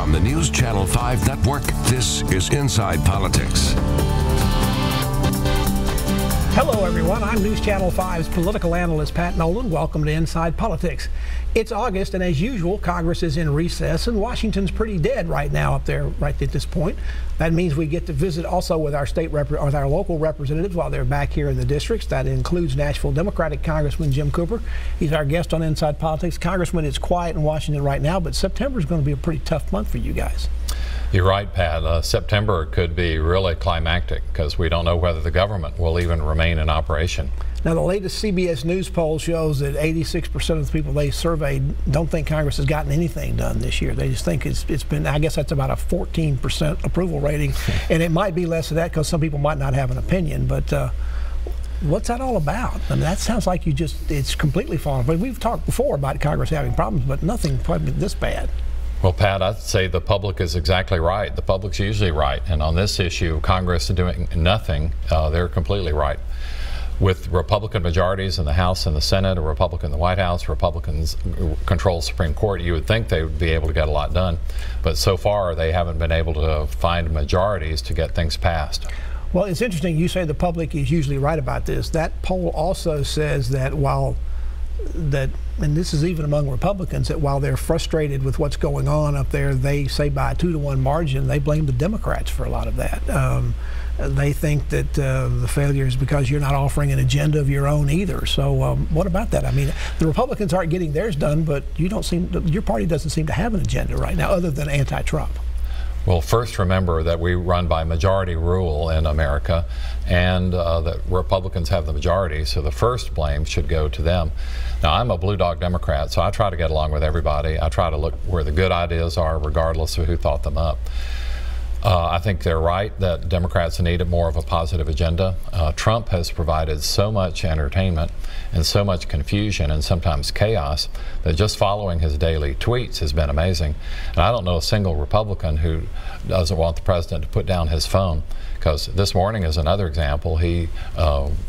On the News Channel 5 network, this is Inside Politics. Hello, everyone. I'm News Channel 5's political analyst, Pat Nolan. Welcome to Inside Politics. It's August, and as usual, Congress is in recess, and Washington's pretty dead right now up there, right at this point. That means we get to visit also with our with our local representatives while they're back here in the districts. That includes Nashville Democratic Congressman Jim Cooper. He's our guest on Inside Politics. Congressman, it's quiet in Washington right now, but September is going to be a pretty tough month for you guys. You're right, Pat. September could be really climactic because we don't know whether the government will even remain in operation. Now, the latest CBS News poll shows that 86% of the people they surveyed don't think Congress has gotten anything done this year. They just think it's been, I guess that's about a 14% approval rating, and it might be less of that because some people might not have an opinion, but what's that all about? I mean, that sounds like it's completely fallen. But we've talked before about Congress having problems, but nothing probably this bad. Well, Pat, I'd say the public is exactly right. The public's usually right. And on this issue, Congress doing nothing, they're completely right. With Republican majorities in the House and the Senate, a Republican in the White House, Republicans control the Supreme Court, you would think they would be able to get a lot done. But so far, they haven't been able to find majorities to get things passed. Well, it's interesting you say the public is usually right about this. That poll also says that and this is even among Republicans, that while they're frustrated with what's going on up there, they say by a 2-to-1 margin, they blame the Democrats for a lot of that. They think that the failure is because you're not offering an agenda of your own either. So what about that? I mean, the Republicans aren't getting theirs done, but your party doesn't seem to have an agenda right now other than anti-Trump. Well, first remember that we run by majority rule in America, and that Republicans have the majority, so the first blame should go to them. Now, I'm a blue dog Democrat, so I try to get along with everybody. I try to look where the good ideas are, regardless of who thought them up. I think they're right that Democrats needed more of a positive agenda. Trump has provided so much entertainment and so much confusion and sometimes chaos that just following his daily tweets has been amazing. And I don't know a single Republican who doesn't want the president to put down his phone, because this morning is another example. He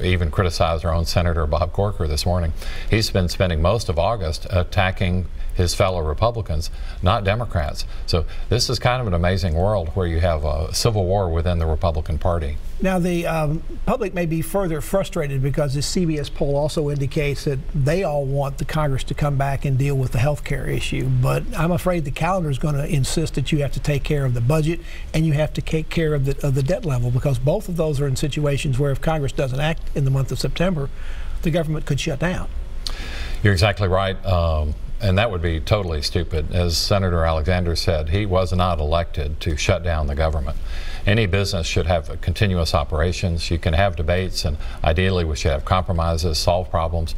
even criticized our own Senator Bob Corker this morning. He's been spending most of August attacking his fellow Republicans, not Democrats. So this is kind of an amazing world where you have a civil war within the Republican Party. Now, the public may be further frustrated because this CBS poll also indicates that they all want the Congress to come back and deal with the health care issue. But I'm afraid the calendar is going to insist that you have to take care of the budget and you have to take care of the debt level, because both of those are in situations where if Congress doesn't act in the month of September, the government could shut down. You're exactly right. And that would be totally stupid. As Senator Alexander said, he was not elected to shut down the government. Any business should have continuous operations. You can have debates, and ideally we should have compromises, solve problems.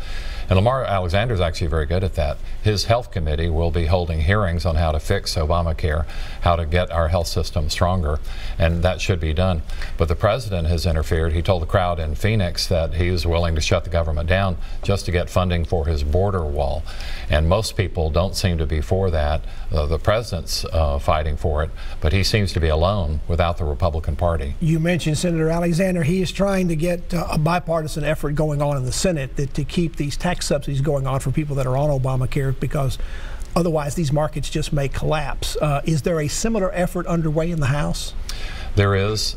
And Lamar Alexander is actually very good at that. His health committee will be holding hearings on how to fix Obamacare, how to get our health system stronger, and that should be done. But the president has interfered. He told the crowd in Phoenix that he was willing to shut the government down just to get funding for his border wall. And most people don't seem to be for that. The president's fighting for it, but he seems to be alone without the Republican Party. You mentioned Senator Alexander. He is trying to get a bipartisan effort going on in the Senate to keep these tax subsidies going on for people that are on Obamacare, because otherwise these markets just may collapse. Is there a similar effort underway in the House? There is.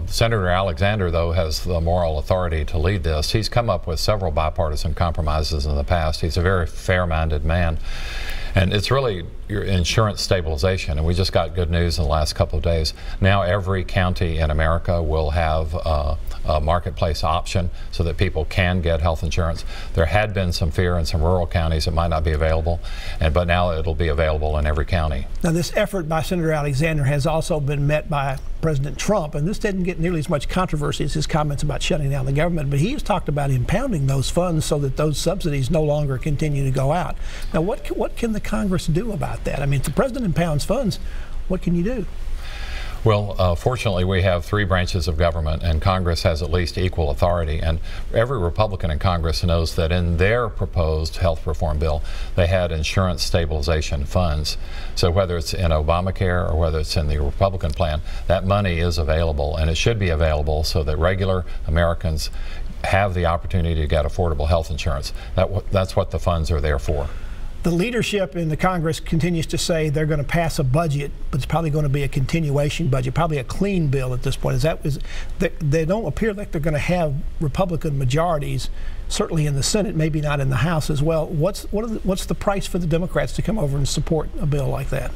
Senator Alexander, though, has the moral authority to lead this. He's come up with several bipartisan compromises in the past. He's a very fair-minded man. And it's really your insurance stabilization, and we just got good news in the last couple of days. Now every county in America will have a marketplace option so that people can get health insurance. There had been some fear in some rural counties it might not be available, but now it'll be available in every county. Now, this effort by Senator Alexander has also been met by President Trump, and this didn't get nearly as much controversy as his comments about shutting down the government, but he has talked about impounding those funds so that those subsidies no longer continue to go out. Now, what can the Congress do about that? I mean, if the president impounds funds, what can you do? Well, fortunately, we have 3 branches of government, and Congress has at least equal authority. And every Republican in Congress knows that in their proposed health reform bill, they had insurance stabilization funds. So whether it's in Obamacare or whether it's in the Republican plan, that money is available, and it should be available so that regular Americans have the opportunity to get affordable health insurance. That's what the funds are there for. The leadership in the Congress continues to say they're going to pass a budget, but it's probably going to be a continuation budget, probably a clean bill at this point. They don't appear like they're going to have Republican majorities, certainly in the Senate, maybe not in the House as well. What's the price for the Democrats to come over and support a bill like that?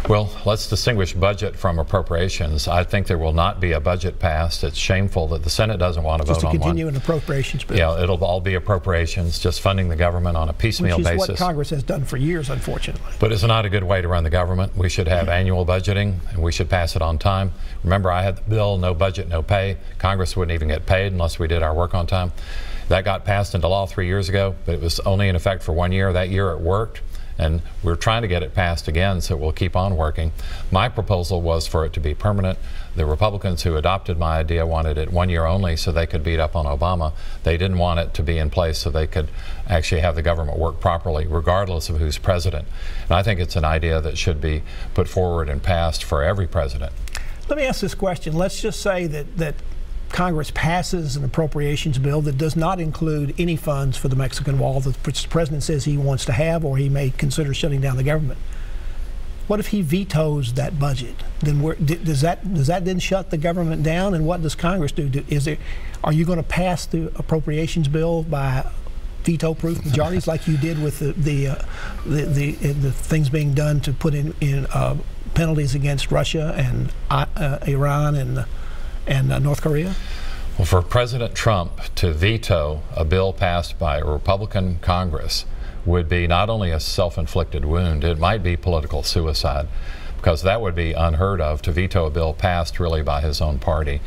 Well, let's distinguish budget from appropriations. I think there will not be a budget passed. It's shameful that the Senate doesn't want to vote on one. Just to continue an appropriations bill. Yeah, it'll all be appropriations, just funding the government on a piecemeal basis. Which is what Congress has done for years, unfortunately. But it's not a good way to run the government. We should have annual budgeting, and we should pass it on time. Remember, I had the bill, no budget, no pay. Congress wouldn't even get paid unless we did our work on time. That got passed into law 3 years ago, but it was only in effect for 1 year. That year it worked. And we're trying to get it passed again, so we'll keep on working. My proposal was for it to be permanent. The Republicans who adopted my idea wanted it 1 year only so they could beat up on Obama. They didn't want it to be in place so they could actually have the government work properly, regardless of who's president. And I think it's an idea that should be put forward and passed for every president. Let me ask this question. Let's just say that Congress passes an appropriations bill that does not include any funds for the Mexican wall that the president says he wants to have, or he may consider shutting down the government. What if he vetoes that budget? Then does that then shut the government down? And what does Congress do? Are you going to pass the appropriations bill by veto-proof majorities like you did with the things being done to put in penalties against Russia and Iran and North Korea? Well, for President Trump to veto a bill passed by a Republican Congress would be not only a self-inflicted wound, it might be political suicide, because that would be unheard of, to veto a bill passed really by his own party.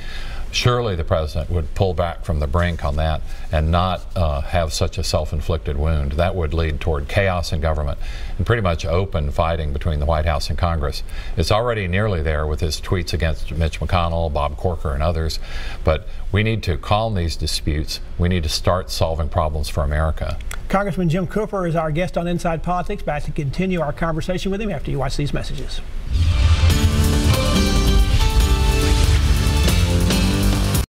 Surely the president would pull back from the brink on that and not have such a self-inflicted wound. That would lead toward chaos in government and pretty much open fighting between the White House and Congress. It's already nearly there with his tweets against Mitch McConnell, Bob Corker, and others. But we need to calm these disputes. We need to start solving problems for America. Congressman Jim Cooper is our guest on Inside Politics. Back to continue our conversation with him after you watch these messages.